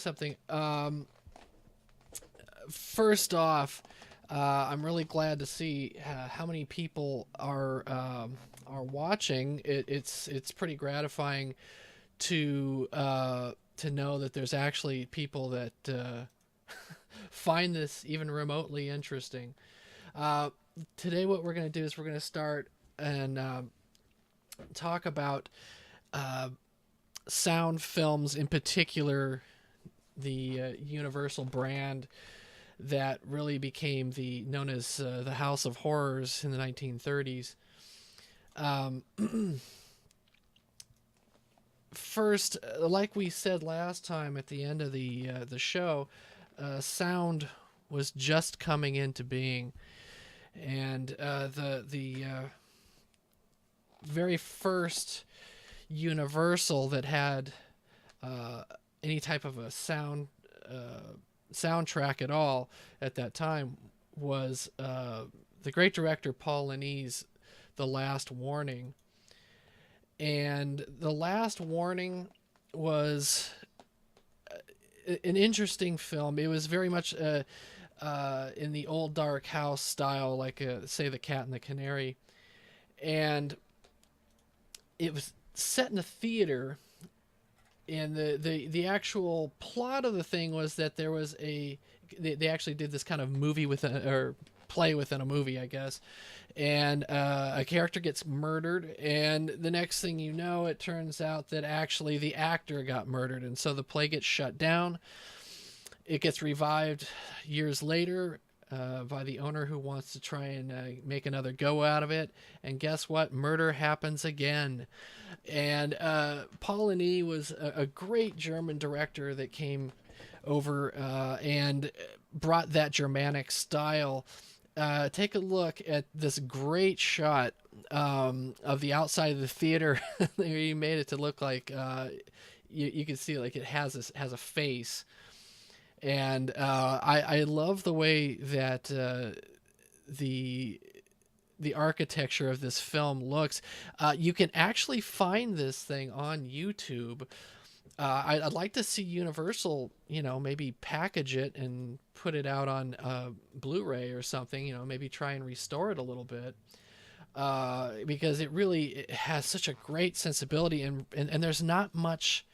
something. First off, I'm really glad to see how many people are watching. It's pretty gratifying to know that there's actually people that find this even remotely interesting. Uh, Today, what we're going to do is we're going to start and talk about uh, sound films, in particular, the Universal brand that really became the known as the House of Horrors in the 1930s. Um, First, like we said last time at the end of the show, sound was just coming into being, and the very first Universal that had any type of a soundtrack at all at that time was the great director Paul Leny's The Last Warning. And The Last Warning was an interesting film. It was very much in the old dark house style, like say The Cat and the Canary, and it was set in a theater. And the actual plot of the thing was that there was they actually did this kind of movie or play within a movie, I guess, and a character gets murdered, and the next thing you know, it turns out that actually the actor got murdered, and so the play gets shut down. It gets revived years later by the owner who wants to try and make another go out of it. And guess what? Murder happens again. And Paul Leni was a great German director that came over and brought that Germanic style. Take a look at this great shot of the outside of the theater. He made it to look like you can see like it has a face. And I love the way that the architecture of this film looks. You can actually find this thing on YouTube. I'd like to see Universal, maybe package it and put it out on Blu-ray or something. Maybe try and restore it a little bit. Because it has such a great sensibility, and there's not much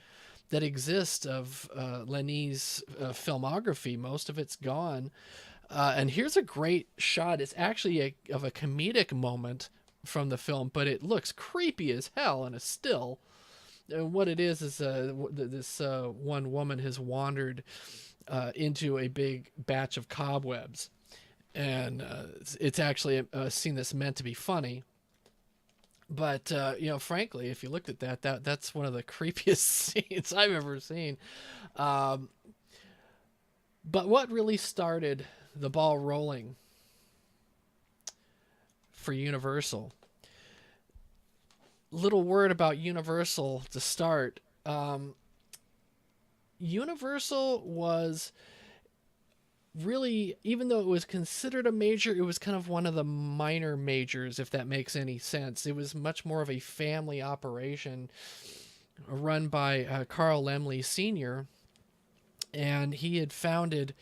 that exists of Leny's filmography. Most of it's gone. And here's a great shot. It's actually of a comedic moment from the film, but it looks creepy as hell in a still. And what it is this one woman has wandered into a big batch of cobwebs. And it's actually a scene that's meant to be funny. But frankly, if you looked at that's one of the creepiest scenes I've ever seen. But what really started the ball rolling for Universal? Little word about Universal to start. Universal was really, even though it was considered a major, it was kind of one of the minor majors, if that makes any sense. It was much more of a family operation run by Carl Laemmle Sr., and he had founded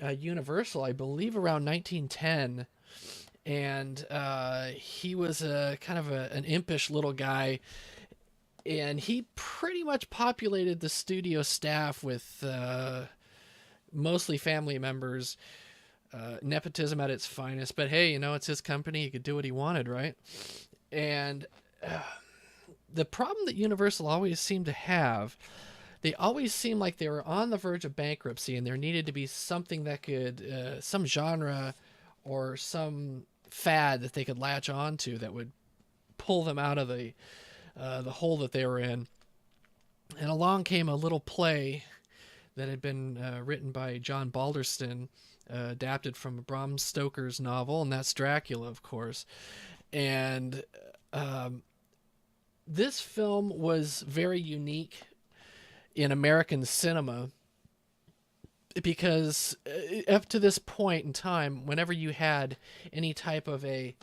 Universal, I believe, around 1910, and he was kind of an impish little guy, and he pretty much populated the studio staff with mostly family members, nepotism at its finest. But hey, it's his company. He could do what he wanted, right? And the problem that Universal always seemed to have, they always seemed like they were on the verge of bankruptcy, and there needed to be something that could, some genre or some fad that they could latch on to that would pull them out of the hole that they were in. And along came a little play that had been written by John Balderston, adapted from Bram Stoker's novel, and that's Dracula, of course. And this film was very unique in American cinema because up to this point in time, whenever you had any type of a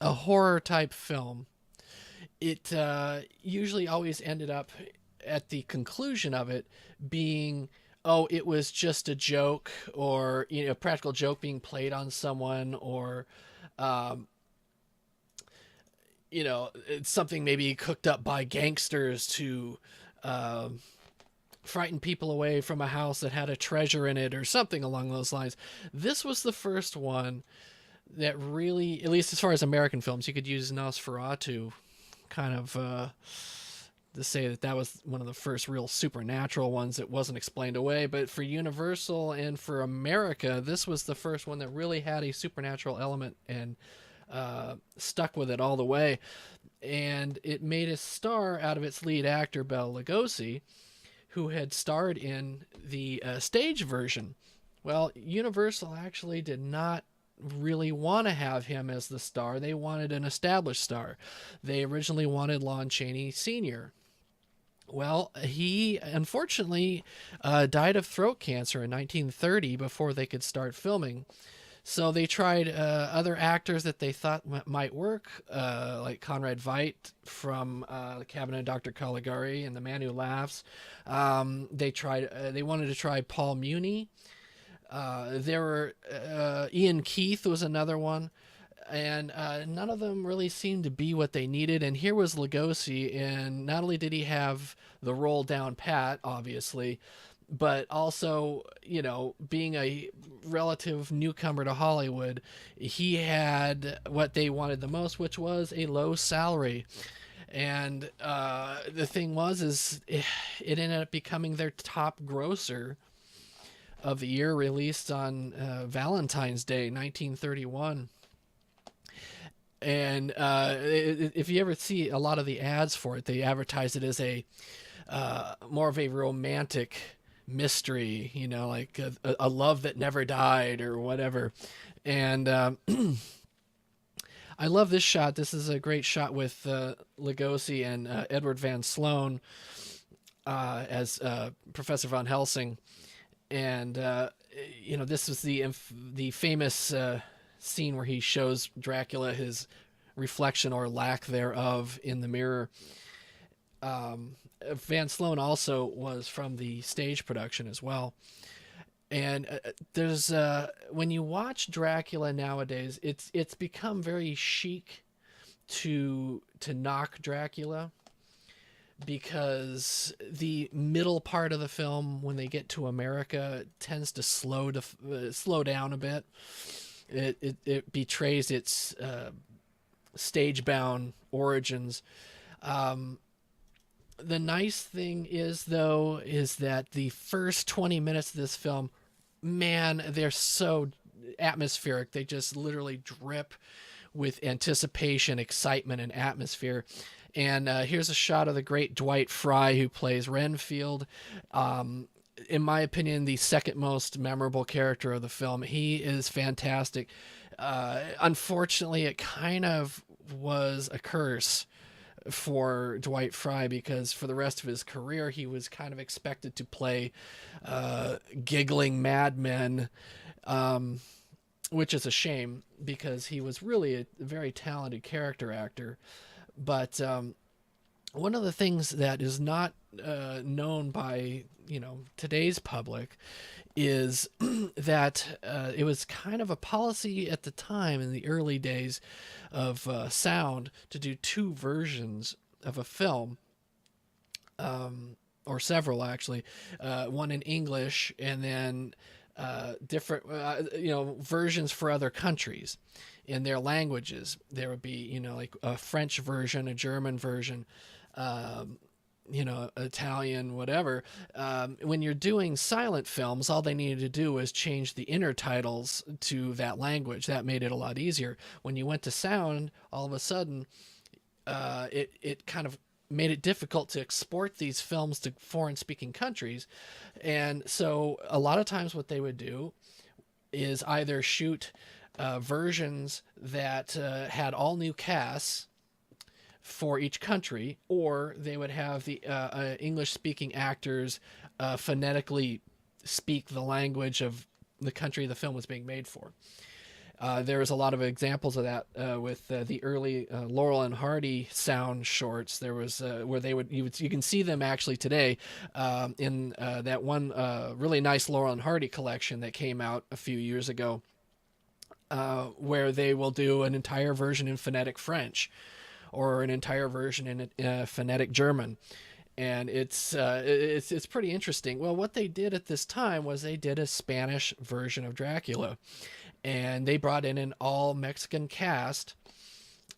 horror type film, it usually always ended up at the conclusion of it being, oh, it was just a joke, or a practical joke being played on someone, or um, it's something maybe cooked up by gangsters to um, frighten people away from a house that had a treasure in it, or something along those lines. This was the first one that really, at least as far as American films, you could use Nosferatu kind of to say that that was one of the first real supernatural ones that wasn't explained away. But for Universal and for America, this was the first one that really had a supernatural element and stuck with it all the way. And it made a star out of its lead actor, Bela Lugosi, who had starred in the stage version. Well, Universal actually did not really want to have him as the star. They wanted an established star. They originally wanted Lon Chaney Sr. Well, he unfortunately died of throat cancer in 1930 before they could start filming. So they tried other actors that they thought might work, like Conrad Veidt from The Cabinet of Dr. Caligari and The Man Who Laughs. They wanted to try Paul Muni. There were Ian Keith was another one, and none of them really seemed to be what they needed. And here was Lugosi, and not only did he have the role down pat, obviously, but also, being a relative newcomer to Hollywood, he had what they wanted the most, which was a low salary. And the thing is it ended up becoming their top grosser of the year, released on Valentine's Day, 1931. And if you ever see a lot of the ads for it, they advertise it as a more of a romantic mystery, like a love that never died or whatever. And I love this shot. This is a great shot with Lugosi and Edward Van Sloan as Professor Van Helsing. And this was the famous scene where he shows Dracula his reflection or lack thereof in the mirror. Van Sloan also was from the stage production as well. And there's when you watch Dracula nowadays, it's become very chic to knock Dracula, because the middle part of the film, when they get to America, tends to slow down a bit. It betrays its stage-bound origins. The nice thing is that the first 20 minutes of this film, man, they're so atmospheric. They just literally drip with anticipation, excitement, and atmosphere. And here's a shot of the great Dwight Fry, who plays Renfield. In my opinion, the second most memorable character of the film. He is fantastic. Unfortunately, it kind of was a curse for Dwight Fry, because for the rest of his career, he was kind of expected to play giggling madmen, which is a shame, because he was really a very talented character actor. But one of the things that is not known by today's public is that it was kind of a policy at the time, in the early days of sound, to do two versions of a film, or several actually, one in English and then different versions for other countries in their languages. There would be like a French version, a German version, Italian, whatever. When you're doing silent films, all they needed to do was change the inner titles to that language. That made it a lot easier. When you went to sound, all of a sudden, it kind of made it difficult to export these films to foreign-speaking countries. And so a lot of times what they would do is either shoot versions that had all new casts for each country, or they would have the English-speaking actors phonetically speak the language of the country the film was being made for. There's a lot of examples of that with the early Laurel and Hardy sound shorts. There was where you can see them actually today in that one really nice Laurel and Hardy collection that came out a few years ago, where they will do an entire version in phonetic French or an entire version in phonetic German. And it's pretty interesting. Well, what they did at this time was they did a Spanish version of Dracula, and they brought in an all Mexican cast,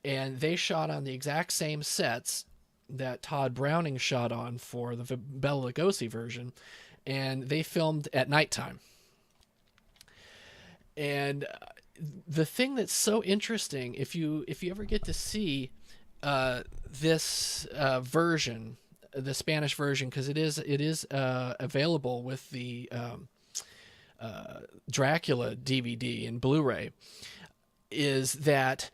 and they shot on the exact same sets that Todd Browning shot on for the Bela Lugosi version, and they filmed at nighttime. And the thing that's so interesting, if you ever get to see this version, the Spanish version, because it is available with the Dracula DVD and Blu-ray, is that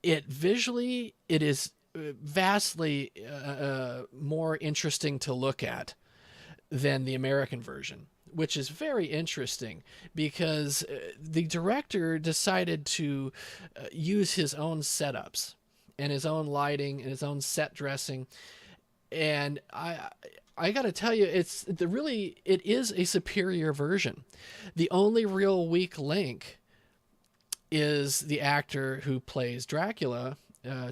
it is vastly more interesting to look at than the American version, which is very interesting because the director decided to use his own setups and his own lighting and his own set dressing. And I got to tell you, it is a superior version. The only real weak link is the actor who plays Dracula,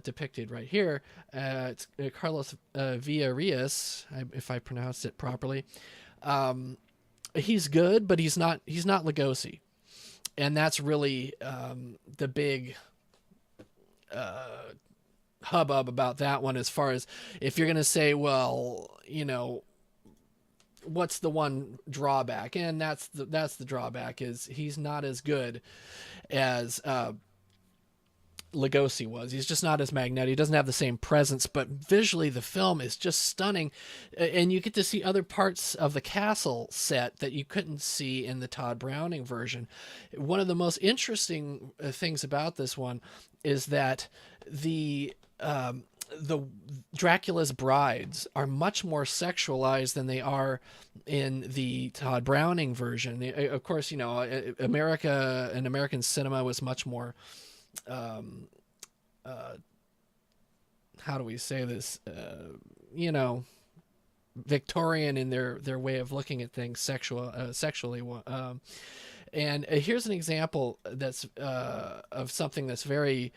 depicted right here. It's Carlos Villarreal, if I pronounced it properly. He's good, but he's not Lugosi, and that's really the big hubbub about that one. As far as if you're going to say, well, what's the one drawback, and that's the drawback, is he's not as good as Lugosi was. He's just not as magnetic. He doesn't have the same presence, but visually the film is just stunning, and you get to see other parts of the castle set that you couldn't see in the Todd Browning version. One of the most interesting things about this one is that the Dracula's brides are much more sexualized than they are in the Todd Browning version. Of course, American cinema was much more how do we say this? Victorian in their way of looking at things sexually. And here's an example that's of something that's very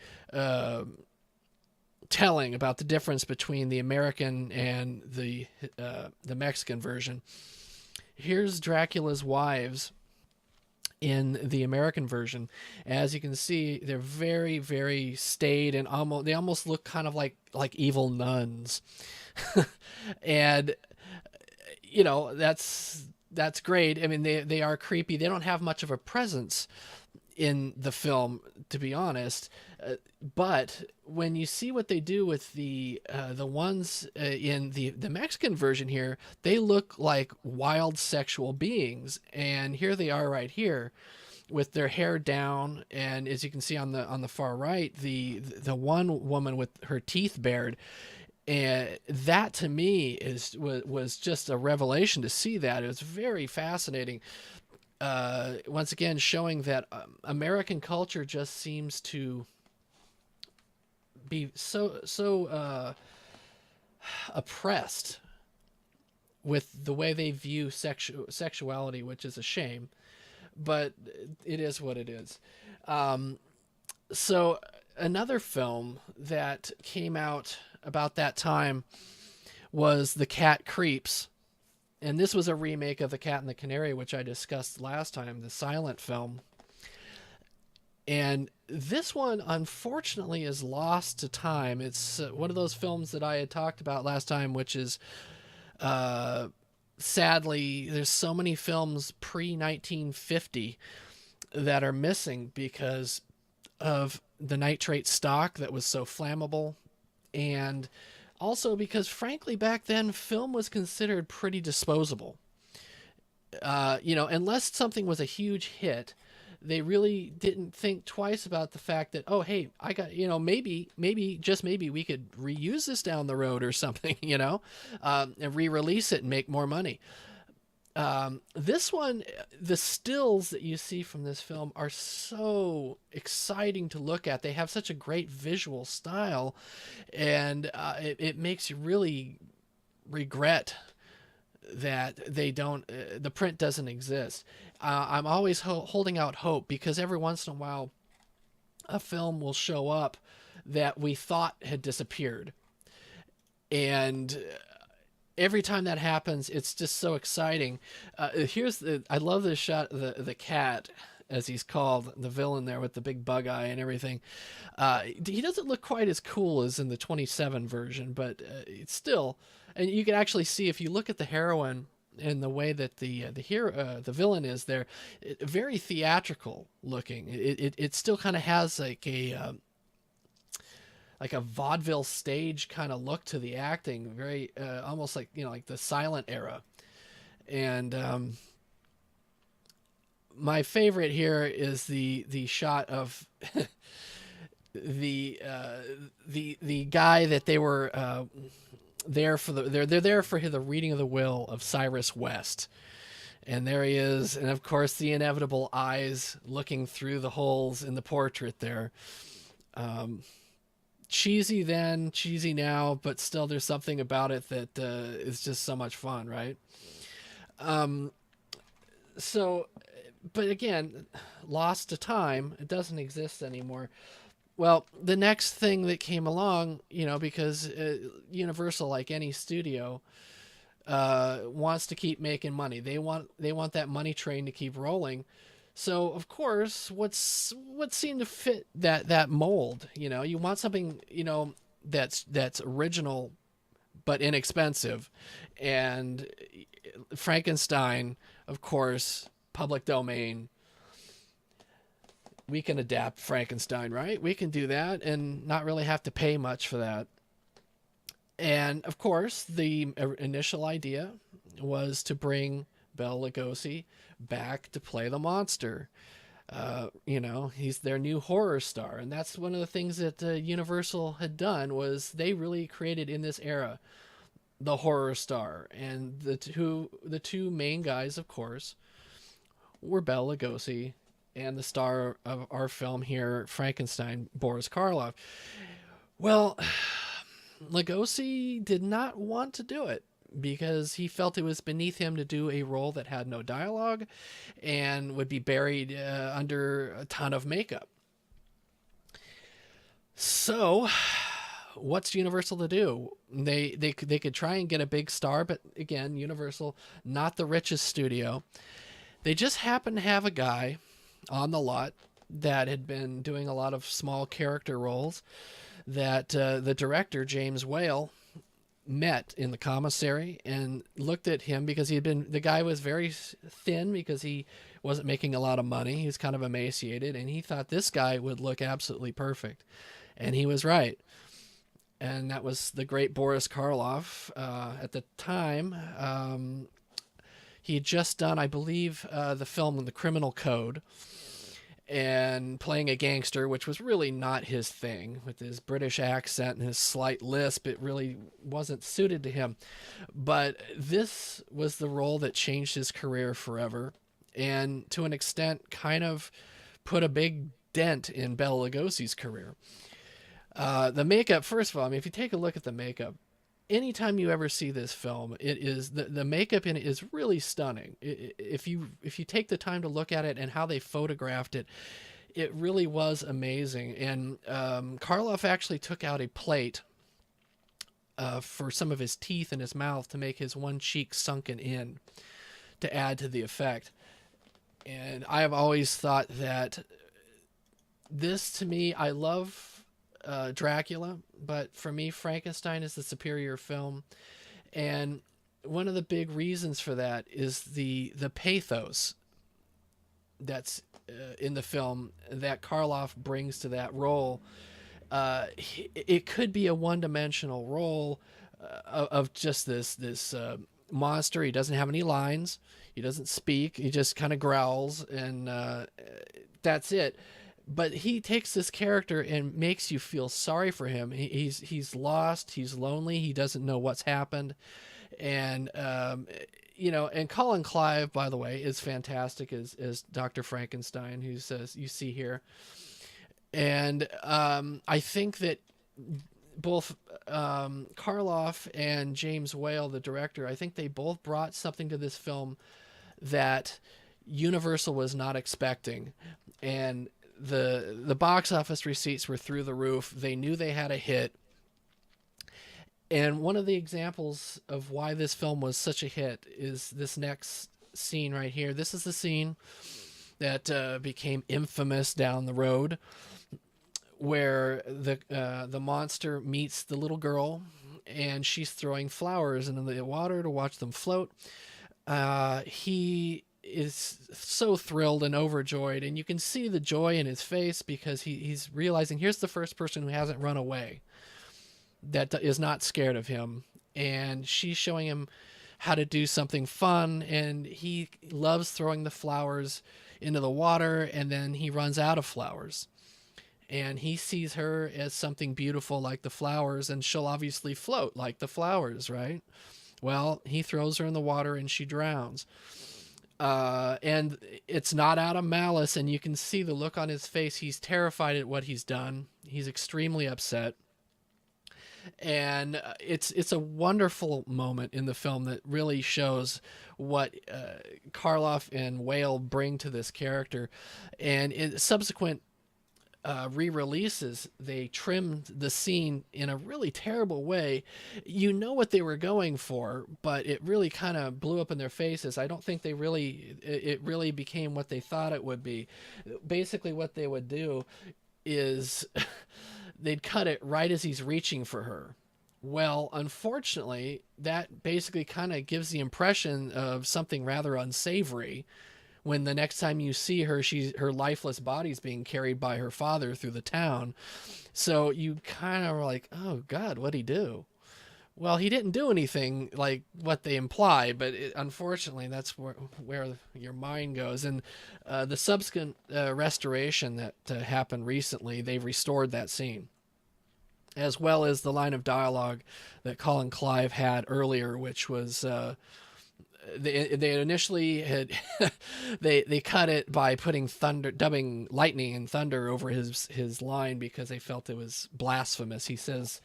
telling about the difference between the American and the Mexican version. Here's Dracula's wives in the American version. As you can see, they're very, very staid, and they almost look kind of like evil nuns. And that's great. I mean, they are creepy. They don't have much of a presence in the film, to be honest. But when you see what they do with the ones in the Mexican version here, they look like wild sexual beings. And here they are right here with their hair down. And as you can see on the far right, the one woman with her teeth bared. And that to me was just a revelation to see that. It was very fascinating. Once again, showing that American culture just seems to be so oppressed with the way they view sexuality, which is a shame, but it is what it is. So another film that came out about that time was The Cat Creeps. And this was a remake of The Cat and the Canary, which I discussed last time, the silent film. And this one, unfortunately, is lost to time. It's one of those films that I had talked about last time, which is, sadly, there's so many films pre-1950 that are missing because of the nitrate stock that was so flammable, and also because, frankly, back then, film was considered pretty disposable. Unless something was a huge hit, they really didn't think twice about the fact that, oh, hey, I got, maybe we could reuse this down the road or something, and re-release it and make more money. This one, the stills that you see from this film are so exciting to look at. They have such a great visual style, and it makes you really regret that they don't the print doesn't exist. I'm always holding out hope, because every once in a while a film will show up that we thought had disappeared, and every time that happens, it's just so exciting. I love this shot, the cat, as he's called, the villain there with the big bug eye and everything. He doesn't look quite as cool as in the 27 version, but it's still, and you can actually see if you look at the heroine and the way that the villain is there, very theatrical looking. It still kind of has like a vaudeville stage kind of look to the acting, very almost like, like the silent era. And my favorite here is the shot of the guy that they were there for they're there for the reading of the will of Cyrus West. And there he is, and of course the inevitable eyes looking through the holes in the portrait there. Cheesy then, cheesy now, but still there's something about it that is just so much fun, right? So, but again, lost to time. It doesn't exist anymore. Well, the next thing that came along, because Universal, like any studio, wants to keep making money. They want that money train to keep rolling. So of course, what seemed to fit that mold? You want something that's original but inexpensive, and Frankenstein, of course, public domain. We can adapt Frankenstein, right? We can do that and not really have to pay much for that. And of course, the initial idea was to bring Bela Lugosi back to play the monster. He's their new horror star, and that's one of the things that Universal had done, was they really created in this era the horror star, and the two main guys, of course, were Bela Lugosi and the star of our film here, Frankenstein, Boris Karloff. Well, Lugosi did not want to do it, because he felt it was beneath him to do a role that had no dialogue and would be buried under a ton of makeup. So, what's Universal to do? They could try and get a big star, but again, Universal, not the richest studio. They just happened to have a guy on the lot that had been doing a lot of small character roles that the director, James Whale, met in the commissary and looked at him, because the guy was very thin because he wasn't making a lot of money. He was kind of emaciated, and he thought this guy would look absolutely perfect. And he was right. And that was the great Boris Karloff. At the time, he had just done, I believe, the film The Criminal Code, and playing a gangster, which was really not his thing. With his British accent and his slight lisp, it really wasn't suited to him. But this was the role that changed his career forever, and to an extent kind of put a big dent in Bela Lugosi's career. The makeup, first of all, if you take a look at the makeup, anytime you ever see this film, it is the makeup in it is really stunning. If you take the time to look at it and how they photographed it, it really was amazing. And Karloff actually took out a plate for some of his teeth in his mouth to make his one cheek sunken in, to add to the effect. And I have always thought that this, to me, I love Dracula, but for me, Frankenstein is the superior film. And one of the big reasons for that is the pathos that's in the film that Karloff brings to that role. It could be a one-dimensional role of just this monster. He doesn't have any lines. He doesn't speak. He just kind of growls, and that's it. But he takes this character and makes you feel sorry for him. He's lost. He's lonely. He doesn't know what's happened. And, and Colin Clive, by the way, is fantastic as Dr. Frankenstein, who says you see here. And I think that both Karloff and James Whale, the director, I think they both brought something to this film that Universal was not expecting. And the box office receipts were through the roof. They knew they had a hit. And one of the examples of why this film was such a hit is this next scene right here. This is the scene that became infamous down the road, where the monster meets the little girl, and she's throwing flowers into the water to watch them float. He is so thrilled and overjoyed, and you can see the joy in his face because he's realizing here's the first person who hasn't run away, that is not scared of him, and she's showing him how to do something fun, and he loves throwing the flowers into the water, and then he runs out of flowers. And he sees her as something beautiful like the flowers, and she'll obviously float like the flowers, right? Well, he throws her in the water and she drowns. And it's not out of malice, and you can see the look on his face. He's terrified at what he's done. He's extremely upset. And it's a wonderful moment in the film that really shows what Karloff and Whale bring to this character. And in subsequent re-releases, they trimmed the scene in a really terrible way. You know what they were going for, but it really kind of blew up in their faces. I don't think it really became what they thought it would be. Basically what they would do is they'd cut it right as he's reaching for her. Well, unfortunately, that basically kind of gives the impression of something rather unsavory, when the next time you see her, her lifeless body's being carried by her father through the town. So you kind of are like, oh God, what'd he do? Well, he didn't do anything like what they imply, but unfortunately, that's where your mind goes. And the subsequent restoration that happened recently, they've restored that scene, as well as the line of dialogue that Colin Clive had earlier, which was they initially had they cut it by putting dubbing lightning and thunder over his line because they felt it was blasphemous. He says,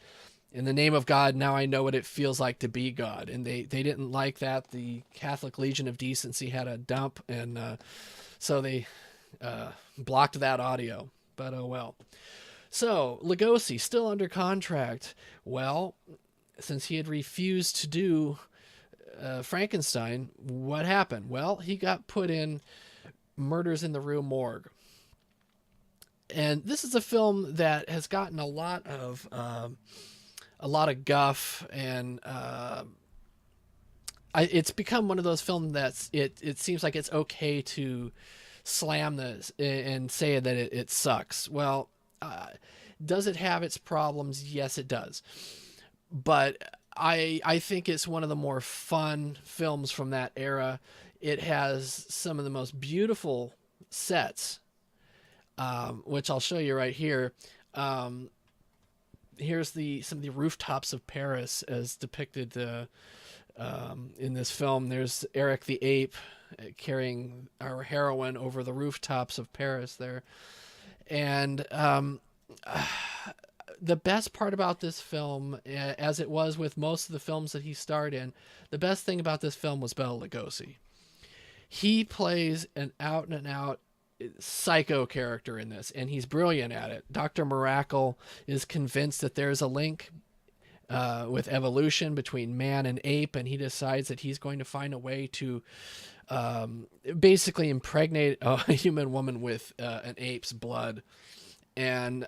"In the name of God, now I know what it feels like to be God." And they didn't like that. The Catholic Legion of Decency had a dump, and so they blocked that audio. But oh well. So Lugosi still under contract. Well, since he had refused to do Frankenstein, what happened? Well, he got put in Murders in the Rue Morgue. And this is a film that has gotten a lot of guff, and it's become one of those films that's it seems like it's okay to slam this and say that it sucks. Well, does it have its problems? Yes, it does. But I think it's one of the more fun films from that era. It has some of the most beautiful sets, which I'll show you right here. Here's some of the rooftops of Paris as depicted in this film. There's Eric the Ape carrying our heroine over the rooftops of Paris there. And the best part about this film, as it was with most of the films that he starred in, the best thing about this film was Bela Lugosi. He plays an out and out psycho character in this, and he's brilliant at it. Dr. Miracle is convinced that there's a link with evolution between man and ape, and he decides that he's going to find a way to basically impregnate a human woman with an ape's blood. And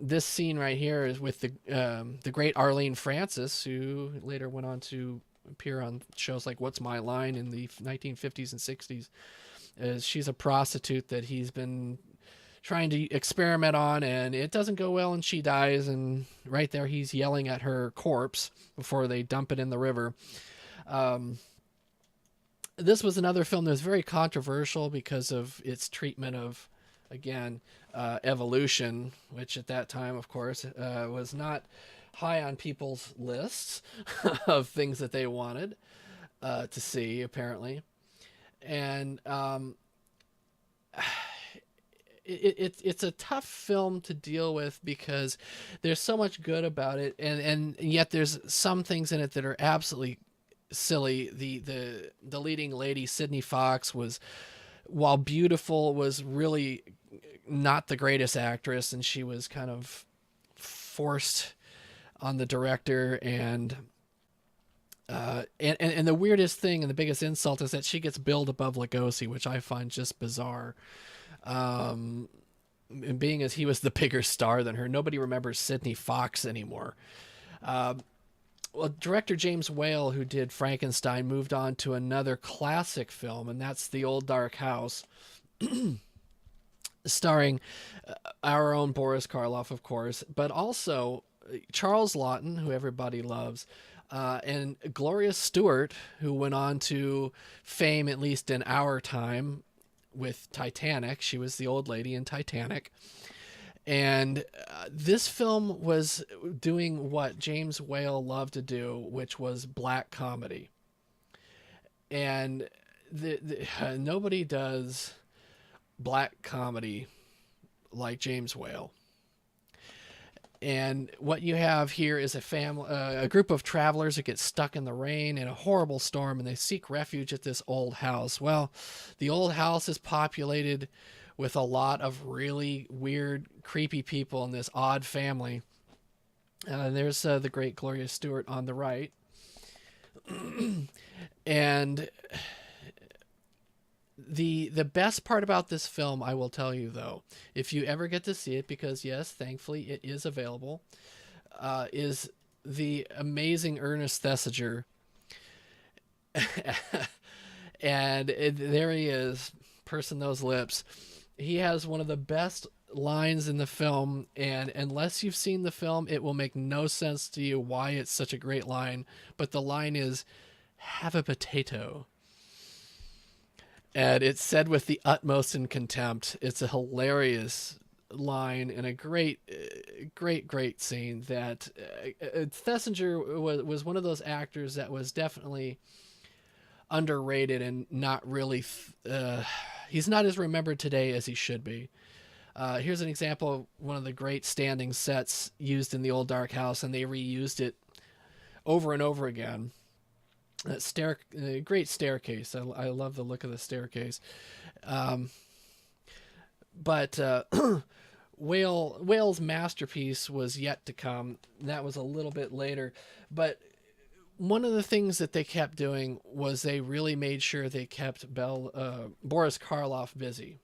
this scene right here is with the great Arlene Francis, who later went on to appear on shows like What's My Line in the 1950s and 60s. She's a prostitute that he's been trying to experiment on, and it doesn't go well, and she dies. And right there, he's yelling at her corpse before they dump it in the river. This was another film that was very controversial because of its treatment of, again, evolution, which at that time, of course, was not high on people's lists of things that they wanted. to see, apparently. And it's a tough film to deal with because there's so much good about it, and yet there's some things in it that are absolutely silly. The leading lady, Sydney Fox, was, while beautiful, was really not the greatest actress, and she was kind of forced on the director. And the weirdest thing and the biggest insult is that she gets billed above Lugosi, which I find just bizarre. Um, and being as he was the bigger star than her, nobody remembers Sydney Fox anymore. Well, director James Whale, who did Frankenstein, moved on to another classic film, and that's The Old Dark House, starring our own Boris Karloff, of course, but also Charles Laughton, who everybody loves, and Gloria Stewart, who went on to fame, at least in our time, with Titanic. She was the old lady in Titanic. And this film was doing what James Whale loved to do, which was black comedy. And nobody does black comedy like James Whale. And what you have here is a group of travelers that get stuck in the rain in a horrible storm, and they seek refuge at this old house. Well, the old house is populated with a lot of really weird, creepy people in this odd family. There's the great Gloria Stewart on the right. And the best part about this film, I will tell you, though, if you ever get to see it, because yes, thankfully it is available, is the amazing Ernest Thesiger. And there he is, pursing those lips. He has one of the best lines in the film, and unless you've seen the film, it will make no sense to you why it's such a great line. But the line is, "Have a potato." And it's said with the utmost in contempt. It's a hilarious line and a great scene. That Thesiger was one of those actors that was definitely underrated and not really. He's not as remembered today as he should be. Here's an example of one of the great standing sets used in The Old Dark House, and they reused it over and over again. That great staircase. I love the look of the staircase. But Whale's masterpiece was yet to come. That was a little bit later. But one of the things that they kept doing was they really made sure they kept Boris Karloff busy.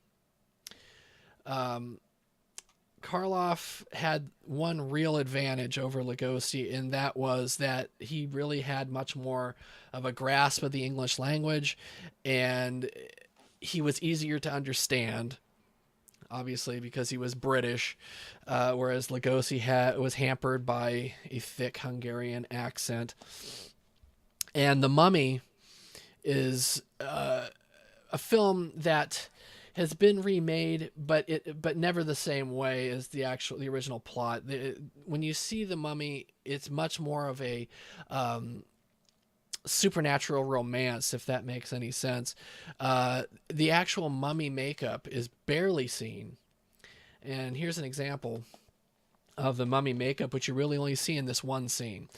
Karloff had one real advantage over Lugosi, and that was that he really had much more of a grasp of the English language, and he was easier to understand, obviously, because he was British, whereas Lugosi was hampered by a thick Hungarian accent. And The Mummy is a film that has been remade, but never the same way as the original plot. When you see The Mummy, it's much more of a supernatural romance, if that makes any sense. The actual mummy makeup is barely seen, and here's an example of the mummy makeup, which you really only see in this one scene.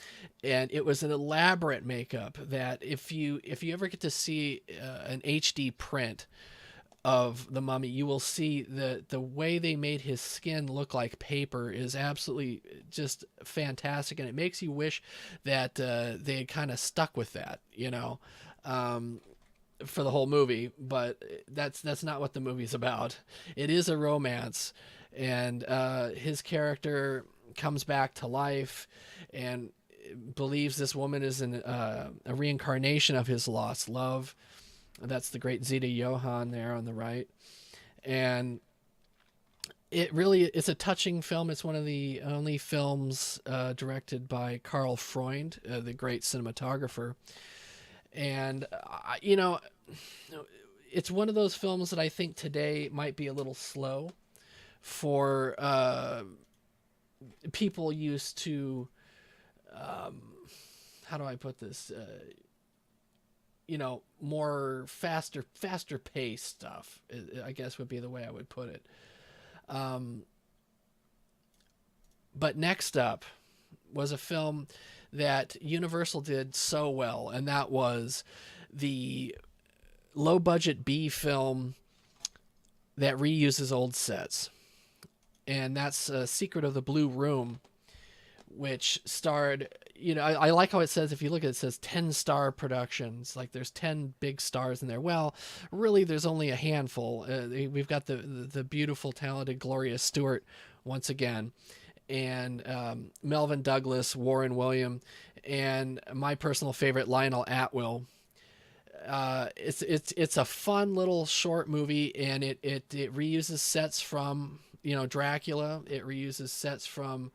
And it was an elaborate makeup that if you ever get to see an HD print of the mummy, you will see the way they made his skin look like paper is absolutely just fantastic, and it makes you wish that they had kind of stuck with that, for the whole movie. But that's not what the movie's about. It is a romance, and his character comes back to life and believes this woman is a reincarnation of his lost love. That's the great Zita Johann there on the right. And it's a touching film. It's one of the only films directed by Karl Freund, the great cinematographer. And, it's one of those films that I think today might be a little slow for people used to, how do I put this? more faster paced stuff, I guess would be the way I would put it. But next up was a film that Universal did so well, and that was the low budget B film that reuses old sets. And that's Secret of the Blue Room, which starred, I like how it says, if you look at it, it says 10-star productions. Like there's 10 big stars in there. Well, really, there's only a handful. We've got the beautiful, talented Gloria Stewart once again, and Melvin Douglas, Warren William, and my personal favorite, Lionel Atwill. It's a fun little short movie, and it reuses sets from Dracula. It reuses sets from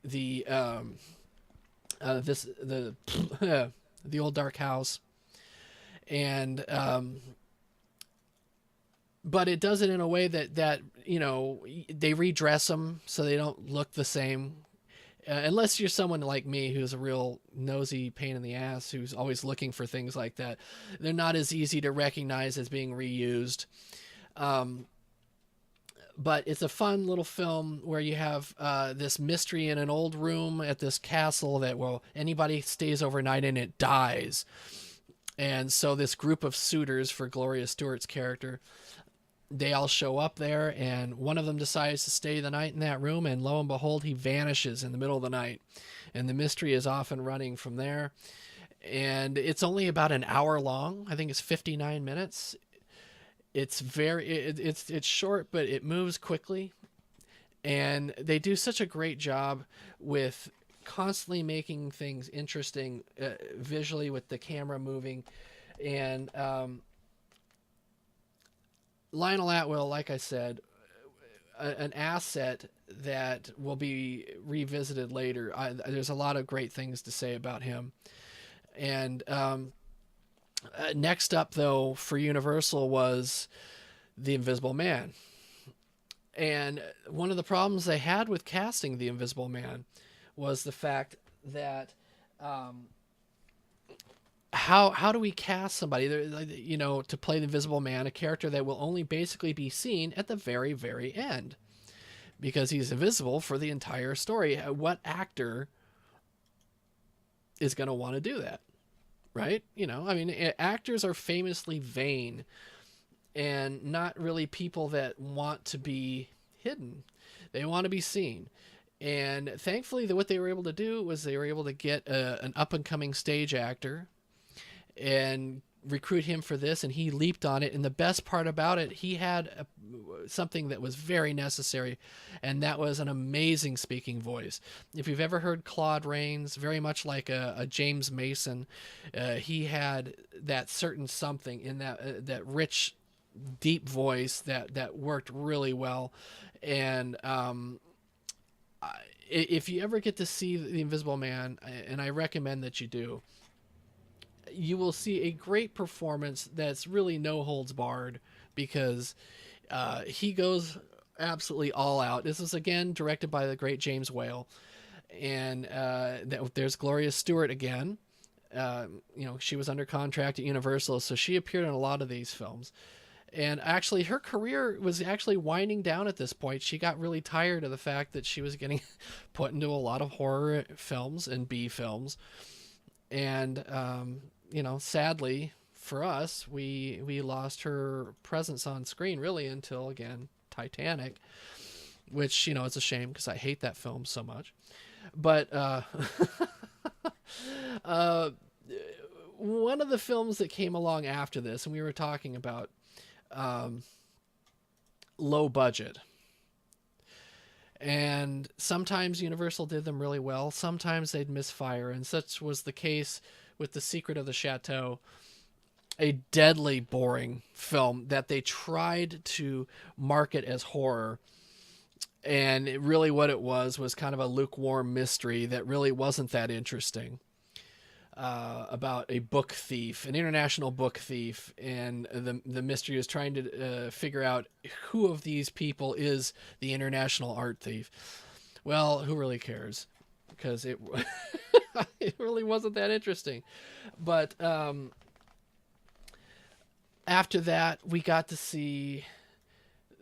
the the old dark house, and but it does it in a way that they redress them so they don't look the same. Unless you're someone like me who's a real nosy pain in the ass, who's always looking for things like that, they're not as easy to recognize as being reused. But it's a fun little film where you have this mystery in an old room at this castle that, well, anybody stays overnight in it dies. And so this group of suitors for Gloria Stewart's character, they all show up there, and one of them decides to stay the night in that room, and lo and behold, he vanishes in the middle of the night. And the mystery is off and running from there. And it's only about an hour long. I think it's 59 minutes. It's it's short, but it moves quickly. And they do such a great job with constantly making things interesting visually with the camera moving. And Lionel Atwill, like I said, an asset that will be revisited later. There's a lot of great things to say about him. And next up, though, for Universal was The Invisible Man. And one of the problems they had with casting The Invisible Man was the fact that how do we cast somebody to play the Invisible Man, a character that will only basically be seen at the very, very end, because he's invisible for the entire story? What actor is going to want to do that, right? Actors are famously vain and not really people that want to be hidden. They want to be seen. And thankfully, what they were able to do was they were able to get an up-and-coming stage actor and recruit him for this, and he leaped on it. And the best part about it, he had something that was very necessary, and that was an amazing speaking voice. If you've ever heard Claude Rains, very much like a James Mason, he had that certain something in that rich, deep voice that worked really well. And if you ever get to see The Invisible Man, and I recommend that you do, you will see a great performance that's really no holds barred, because he goes absolutely all out. This is, again, directed by the great James Whale. And there's Gloria Stewart again. She was under contract at Universal, so she appeared in a lot of these films. And actually, her career was actually winding down at this point. She got really tired of the fact that she was getting put into a lot of horror films and B films. And, sadly for us, we lost her presence on screen really until, again, Titanic, which, it's a shame because I hate that film so much. But one of the films that came along after this, and we were talking about low budget, and sometimes Universal did them really well, sometimes they'd misfire, and such was the case with The Secret of the Chateau, a deadly boring film that they tried to market as horror. And really what it was kind of a lukewarm mystery that really wasn't that interesting, about a book thief, an international book thief, and the mystery is trying to figure out who of these people is the international art thief. Well, who really cares? Because It really wasn't that interesting. But after that, we got to see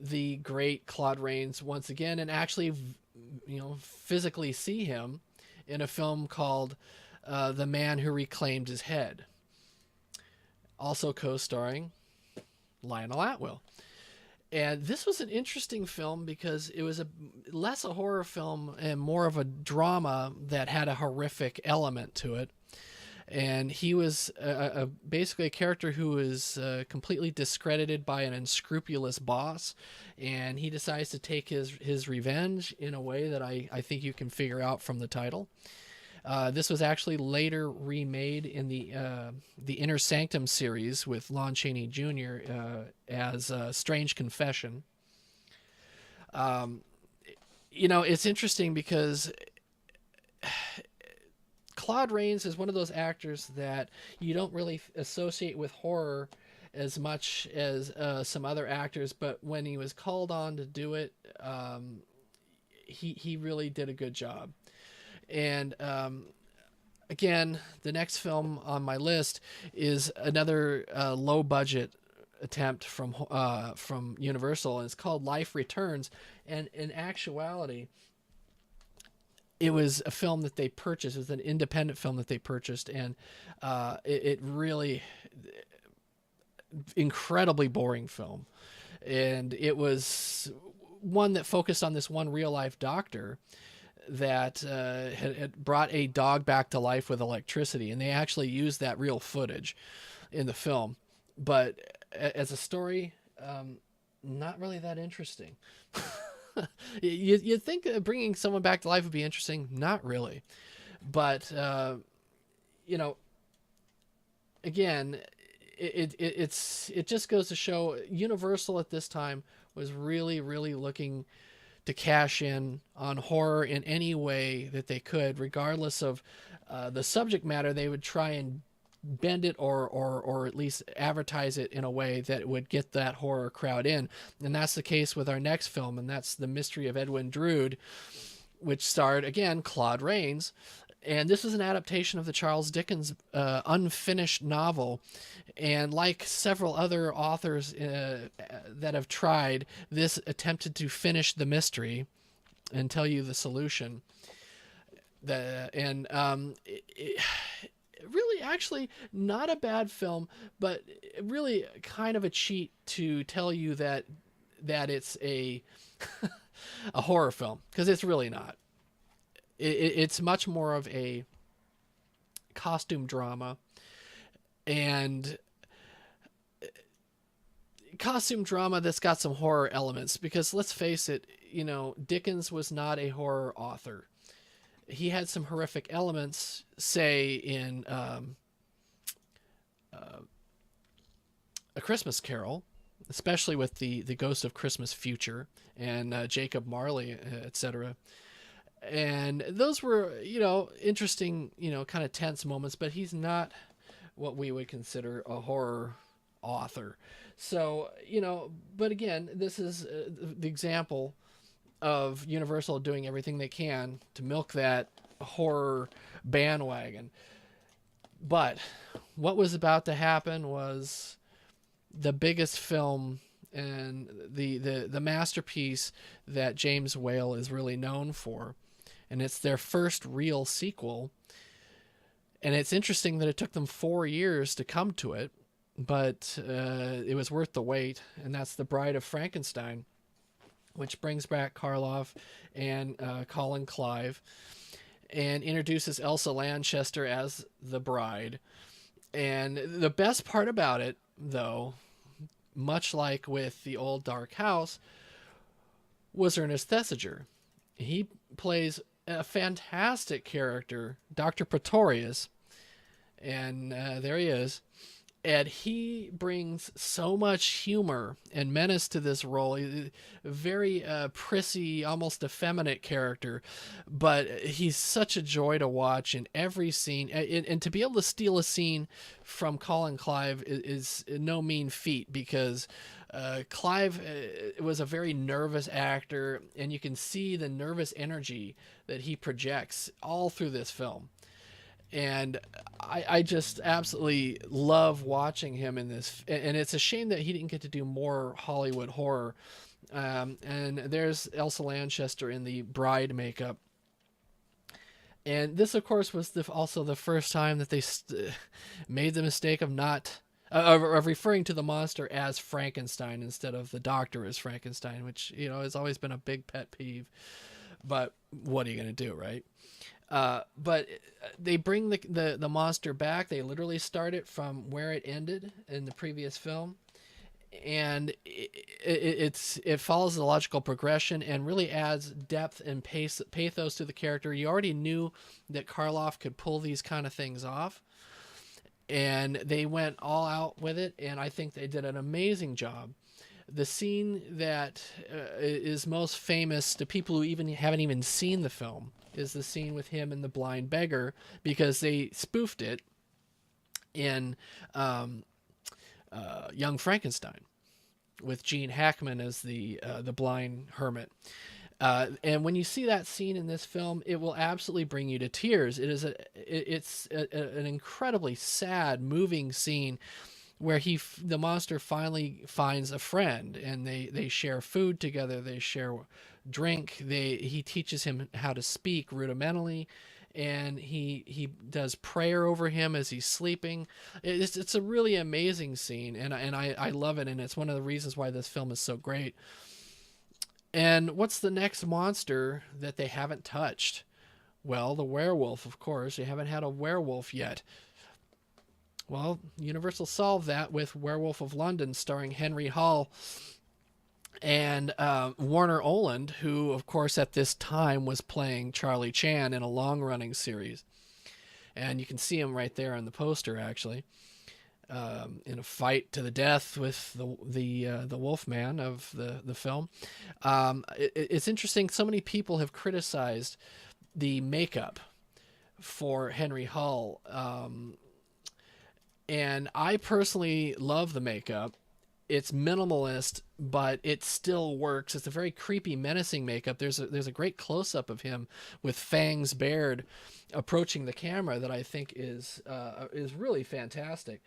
the great Claude Rains once again, and actually, physically see him in a film called The Man Who Reclaimed His Head, also co-starring Lionel Atwill. And this was an interesting film because it was less a horror film and more of a drama that had a horrific element to it. And he was basically a character who was completely discredited by an unscrupulous boss, and he decides to take his revenge in a way that I think you can figure out from the title. This was actually later remade in the Inner Sanctum series with Lon Chaney Jr. As Strange Confession. It's interesting because Claude Rains is one of those actors that you don't really associate with horror as much as some other actors, but when he was called on to do it, he really did a good job. And again, the next film on my list is another low budget attempt from Universal, and it's called Life Returns. And in actuality, it was a film that they purchased. It was an independent film that they purchased, and it really incredibly boring film. And it was one that focused on this one real life doctor that had brought a dog back to life with electricity, and they actually used that real footage in the film. But as a story, not really that interesting. You'd think bringing someone back to life would be interesting. Not really. But, again, it just goes to show Universal at this time was really, really looking to cash in on horror in any way that they could, regardless of the subject matter. They would try and bend it or at least advertise it in a way that would get that horror crowd in. And that's the case with our next film, and that's The Mystery of Edwin Drood, which starred, again, Claude Rains. And this is an adaptation of the Charles Dickens unfinished novel. And like several other authors that have tried, this attempted to finish the mystery and tell you the solution. Really, actually, not a bad film, but really kind of a cheat to tell you that it's a a horror film, because it's really not. It's much more of a costume drama, and costume drama that's got some horror elements, because let's face it, Dickens was not a horror author. He had some horrific elements, say in A Christmas Carol, especially with the Ghost of Christmas Future and Jacob Marley, etc. And those were, interesting, kind of tense moments, but he's not what we would consider a horror author. So, but again, this is the example of Universal doing everything they can to milk that horror bandwagon. But what was about to happen was the biggest film and the masterpiece that James Whale is really known for. And it's their first real sequel. And it's interesting that it took them 4 years to come to it, but it was worth the wait. And that's The Bride of Frankenstein, which brings back Karloff and Colin Clive and introduces Elsa Lanchester as the bride. And the best part about it, though, much like with The Old Dark House, was Ernest Thesiger. He plays a fantastic character, Dr. Pretorius, and there he is. And he brings so much humor and menace to this role. A very prissy, almost effeminate character, but he's such a joy to watch in every scene. And to be able to steal a scene from Colin Clive is no mean feat, because Clive was a very nervous actor, and you can see the nervous energy that he projects all through this film. And I just absolutely love watching him in this. And it's a shame that he didn't get to do more Hollywood horror. And there's Elsa Lanchester in the bride makeup. And this, of course, was also the first time that they made the mistake of not of referring to the monster as Frankenstein instead of the doctor as Frankenstein, which has always been a big pet peeve. But what are you going to do, right? But they bring the monster back. They literally start it from where it ended in the previous film, and it follows the logical progression and really adds depth and pathos to the character. You already knew that Karloff could pull these kind of things off, and they went all out with it, and I think they did an amazing job. The scene that is most famous to people who haven't even seen the film is the scene with him and the blind beggar, because they spoofed it in Young Frankenstein with Gene Hackman as the blind hermit. And when you see that scene in this film, it will absolutely bring you to tears. It's an incredibly sad, moving scene where the monster finally finds a friend, and they share food together, they share drink, he teaches him how to speak rudimentally, and he does prayer over him as he's sleeping. It's a really amazing scene, and I love it, and it's one of the reasons why this film is so great. And what's the next monster that they haven't touched? Well, the werewolf, of course. They haven't had a werewolf yet. Well, Universal solved that with Werewolf of London, starring Henry Hull and Warner Oland, who, of course, at this time was playing Charlie Chan in a long-running series. And you can see him right there on the poster, actually, in a fight to the death with the Wolfman of the film. It's interesting. So many people have criticized the makeup for Henry Hull. And I personally love the makeup. It's minimalist, but it still works. It's a very creepy, menacing makeup. There's a great close-up of him with fangs bared approaching the camera that I think is really fantastic.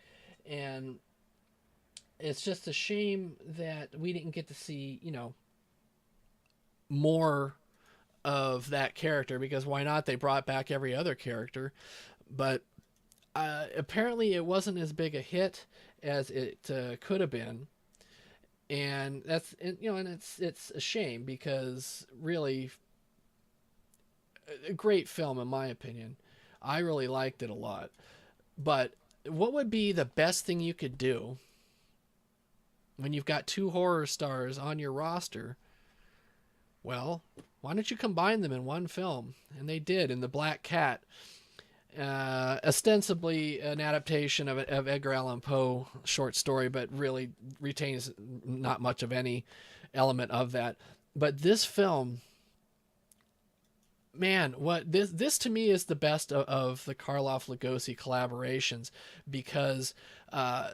And it's just a shame that we didn't get to see, more of that character, because why not? They brought back every other character. But apparently it wasn't as big a hit as it could have been, and it's a shame, because really a great film in my opinion. I really liked it a lot. But what would be the best thing you could do when you've got two horror stars on your roster? Well, why don't you combine them in one film? And they did in The Black Cat. Ostensibly an adaptation of Edgar Allan Poe short story, but really retains not much of any element of that. But this film, man, this to me is the best of the Karloff-Lugosi collaborations, because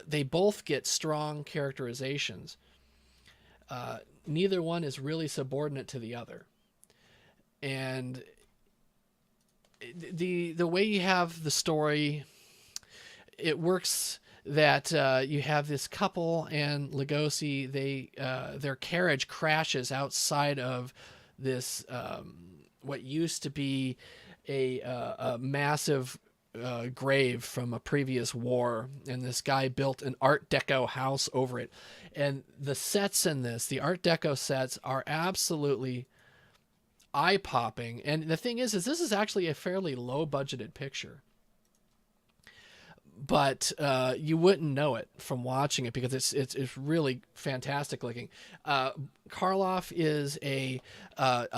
they both get strong characterizations. Neither one is really subordinate to the other, and the way you have the story, it works that you have this couple and Lugosi, their carriage crashes outside of this what used to be a massive grave from a previous war, and this guy built an Art Deco house over it. And the sets in the Art Deco sets are absolutely eye-popping. And the thing is this is actually a fairly low-budgeted picture, but you wouldn't know it from watching it, because it's really fantastic looking. Karloff is a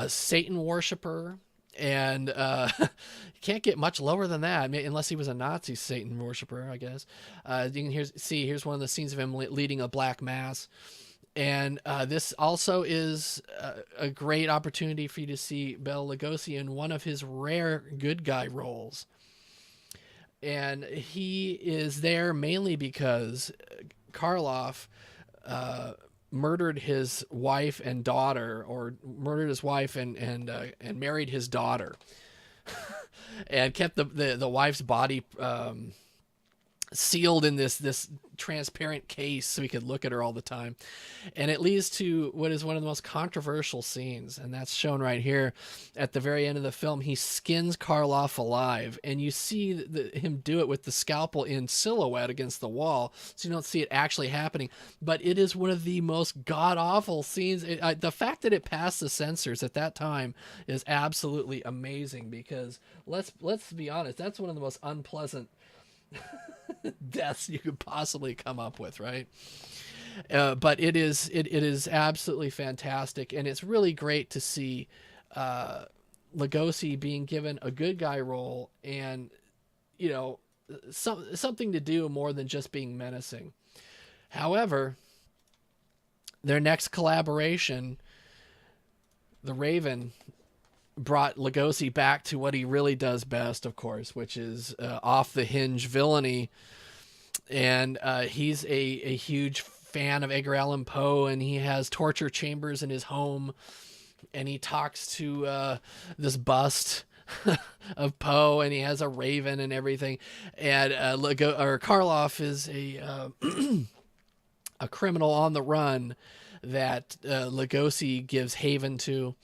Satan worshiper, and can't get much lower than that, unless he was a Nazi Satan worshiper, I guess. You can here's one of the scenes of him leading a black mass. And this also is a great opportunity for you to see Bela Lugosi in one of his rare good guy roles. And he is there mainly because Karloff murdered his wife and daughter, or murdered his wife and married his daughter. and kept the wife's body sealed in this transparent case so he could look at her all the time. And it leads to what is one of the most controversial scenes, and that's shown right here at the very end of the film. He skins Karloff alive, and you see him do it with the scalpel in silhouette against the wall, so you don't see it actually happening. But it is one of the most god-awful scenes. The fact that it passed the censors at that time is absolutely amazing, because let's be honest, that's one of the most unpleasant deaths you could possibly come up with, right? But it is absolutely fantastic, and it's really great to see Lugosi being given a good guy role, and something to do more than just being menacing. However, their next collaboration, The Raven, brought Lugosi back to what he really does best, of course, which is off the hinge villainy. And he's a huge fan of Edgar Allan Poe, and he has torture chambers in his home, and he talks to this bust of Poe, and he has a raven and everything. And Karloff is a criminal on the run that Lugosi gives haven to,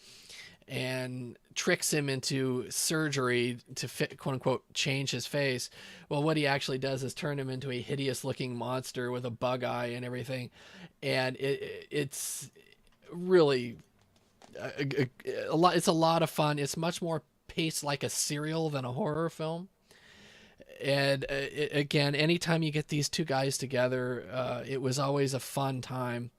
and tricks him into surgery to quote unquote change his face. Well, what he actually does is turn him into a hideous looking monster with a bug eye and everything. And it's really a lot. It's a lot of fun. It's much more paced like a serial than a horror film. And again, anytime you get these two guys together, it was always a fun time.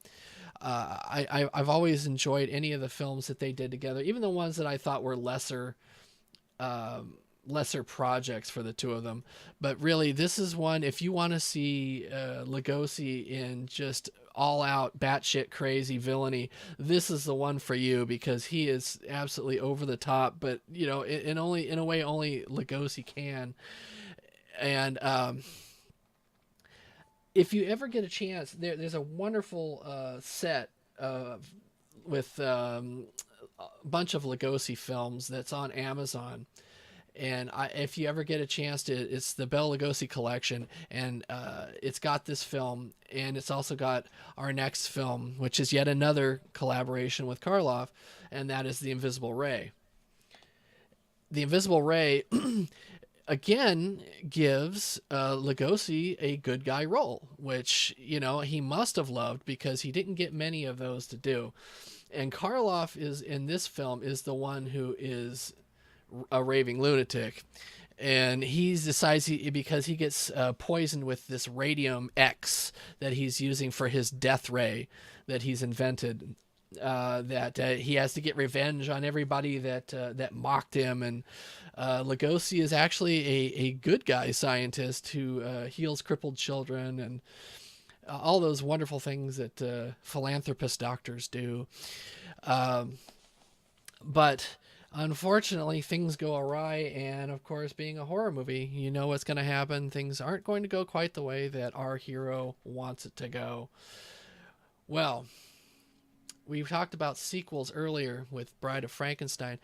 I've always enjoyed any of the films that they did together, even the ones that I thought were lesser projects for the two of them. But really, this is one, if you want to see Lugosi in just all-out batshit crazy villainy, this is the one for you, because he is absolutely over the top, but in a way only Lugosi can. And if you ever get a chance, there's a wonderful set with a bunch of Lugosi films that's on Amazon. And if you ever get a chance it's the Bela Lugosi collection, and it's got this film, and it's also got our next film, which is yet another collaboration with Karloff, and that is The Invisible Ray. The Invisible Ray again gives Lugosi a good guy role, which he must have loved, because he didn't get many of those to do. And Karloff is in this film is the one who is a raving lunatic, and he decides because he gets poisoned with this radium X that he's using for his death ray that he's invented, that he has to get revenge on everybody that mocked him. And Lugosi is actually a good guy scientist who heals crippled children and all those wonderful things that philanthropist doctors do. But unfortunately, things go awry, and of course, being a horror movie, you know what's going to happen. Things aren't going to go quite the way that our hero wants it to go. Well, we talked about sequels earlier with Bride of Frankenstein,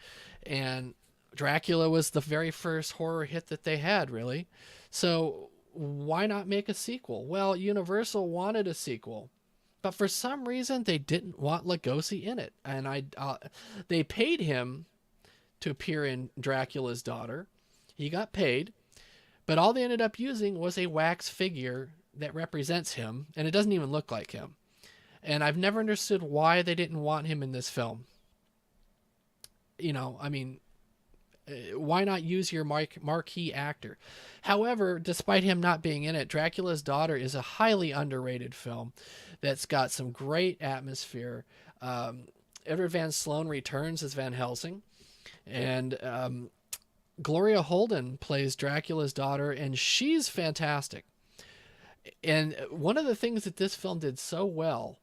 and Dracula was the very first horror hit that they had, really. So why not make a sequel? Well, Universal wanted a sequel, but for some reason they didn't want Lugosi in it, and they paid him to appear in Dracula's Daughter. He got paid, but all they ended up using was a wax figure that represents him, and it doesn't even look like him. And I've never understood why they didn't want him in this film. Why not use your marquee actor? However, despite him not being in it, Dracula's Daughter is a highly underrated film that's got some great atmosphere. Edward Van Sloan returns as Van Helsing, and Gloria Holden plays Dracula's daughter, and she's fantastic. And one of the things that this film did so well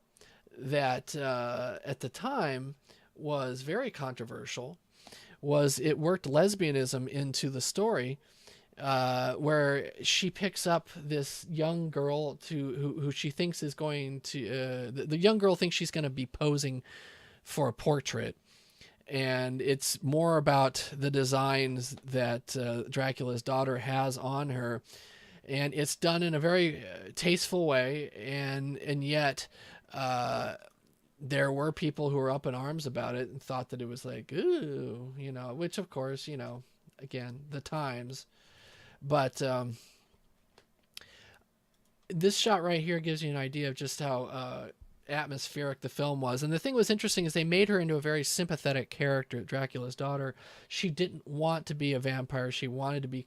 that at the time was very controversial was it worked lesbianism into the story, where she picks up this young girl who she thinks is going to the young girl thinks she's going to be posing for a portrait, and it's more about the designs that Dracula's daughter has on her, and it's done in a very tasteful way, and yet there were people who were up in arms about it and thought that it was like, ooh, which of course, again, the times. But this shot right here gives you an idea of just how atmospheric the film was. And the thing was interesting is they made her into a very sympathetic character, Dracula's daughter. She didn't want to be a vampire. She wanted to be,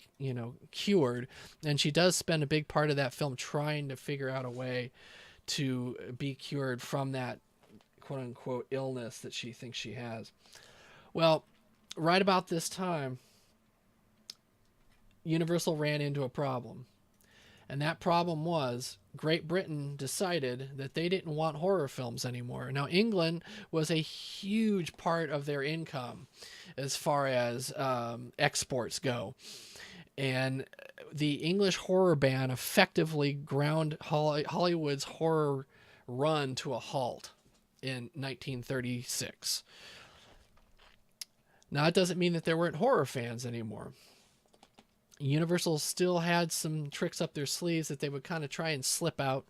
cured. And she does spend a big part of that film trying to figure out a way to be cured from that quote unquote illness that she thinks she has. Well, right about this time, Universal ran into a problem. And that problem was Great Britain decided that they didn't want horror films anymore. Now, England was a huge part of their income as far as exports go. And the English horror ban effectively ground Hollywood's horror run to a halt in 1936. Now, it doesn't mean that there weren't horror fans anymore. Universal still had some tricks up their sleeves that they would kind of try and slip out.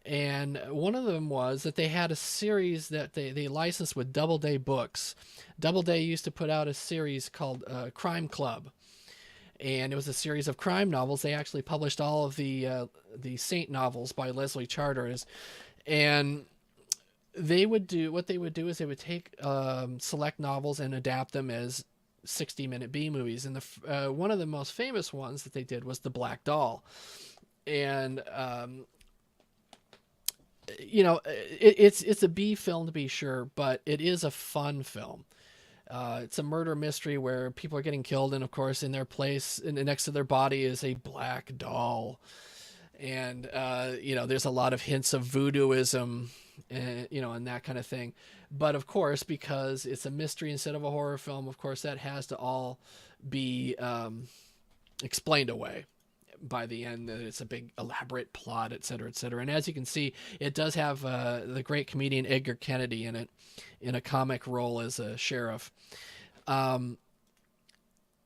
And one of them was that they had a series that they licensed with Doubleday Books. Doubleday used to put out a series called Crime Club. And it was a series of crime novels. They actually published all of the Saint novels by Leslie Charteris. And they would do is they would take select novels and adapt them as 60-minute B movies, and the one of the most famous ones that they did was The Black Doll. And it's a B film to be sure, but it is a fun film. It's a murder mystery where people are getting killed, and of course in their place and next to their body is a black doll. And there's a lot of hints of voodooism, and that kind of thing. But of course, because it's a mystery instead of a horror film, of course that has to all be explained away by the end, that it's a big elaborate plot, et cetera, et cetera. And as you can see, it does have the great comedian Edgar Kennedy in it, in a comic role as a sheriff.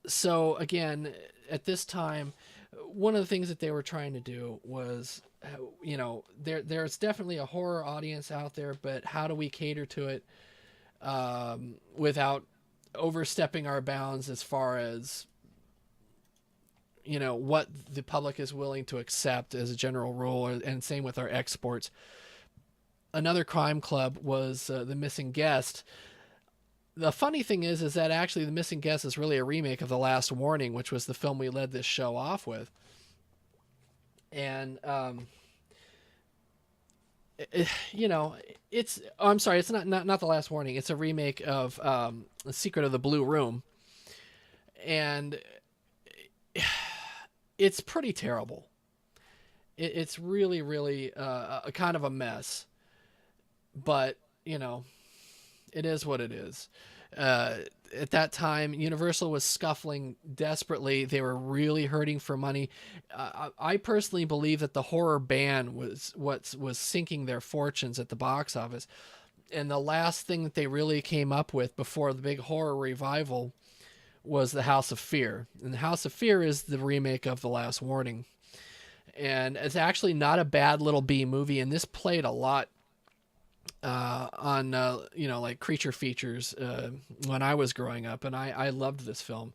So again, at this time, one of the things that they were trying to do was, there's definitely a horror audience out there, but how do we cater to it without overstepping our bounds as far as, what the public is willing to accept as a general rule, and same with our exports. Another crime club was The Missing Guest. The funny thing is that actually The Missing Guest is really a remake of The Last Warning, which was the film we led this show off with. And, I'm sorry, it's not The Last Warning. It's a remake of The Secret of the Blue Room. And it's pretty terrible. It's really, really a kind of a mess. But, it is what it is. At that time, Universal was scuffling desperately. They were really hurting for money. I personally believe that the horror ban was what was sinking their fortunes at the box office. And the last thing that they really came up with before the big horror revival was The House of Fear. And The House of Fear is the remake of The Last Warning. And it's actually not a bad little B movie. And this played a lot on like creature features when I was growing up, and I loved this film.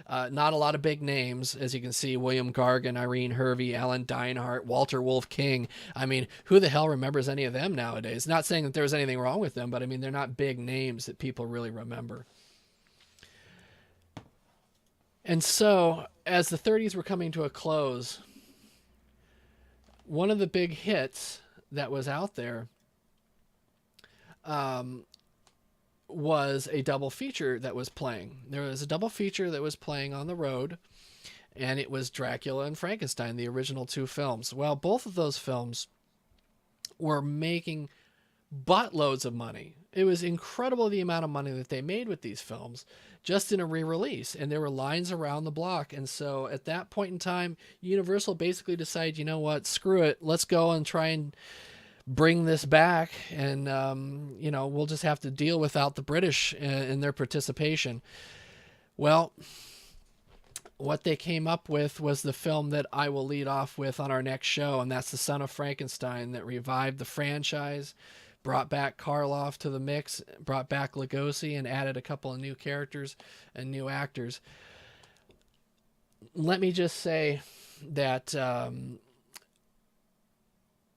Not a lot of big names, as you can see: William Gargan, Irene Hervey, Alan Dinehart, Walter Wolf King. I mean, who the hell remembers any of them nowadays? Not saying that there's anything wrong with them, but I mean, they're not big names that people really remember. And so, as the 30s were coming to a close, one of the big hits that was out there was a double feature that was playing. There was a double feature that was playing on the road, and it was Dracula and Frankenstein, the original two films. Well, both of those films were making buttloads of money. It was incredible the amount of money that they made with these films just in a re-release, and there were lines around the block. And so at that point in time, Universal basically decided, you know what, screw it, let's go and try and bring this back, and we'll just have to deal without the British in their participation. Well, what they came up with was the film that I will lead off with on our next show, and that's The Son of Frankenstein, that revived the franchise, brought back Karloff to the mix, brought back Lugosi, and added a couple of new characters and new actors. Let me just say that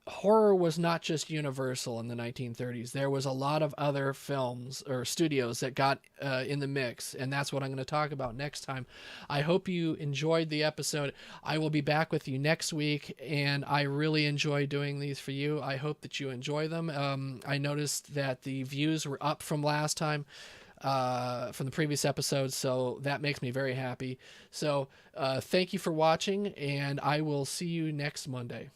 horror was not just Universal in the 1930s. There was a lot of other films or studios that got in the mix, and that's what I'm going to talk about next time. I hope you enjoyed the episode. I will be back with you next week, and I really enjoy doing these for you. I hope that you enjoy them. I noticed that the views were up from last time, from the previous episode, so that makes me very happy. So thank you for watching, and I will see you next Monday.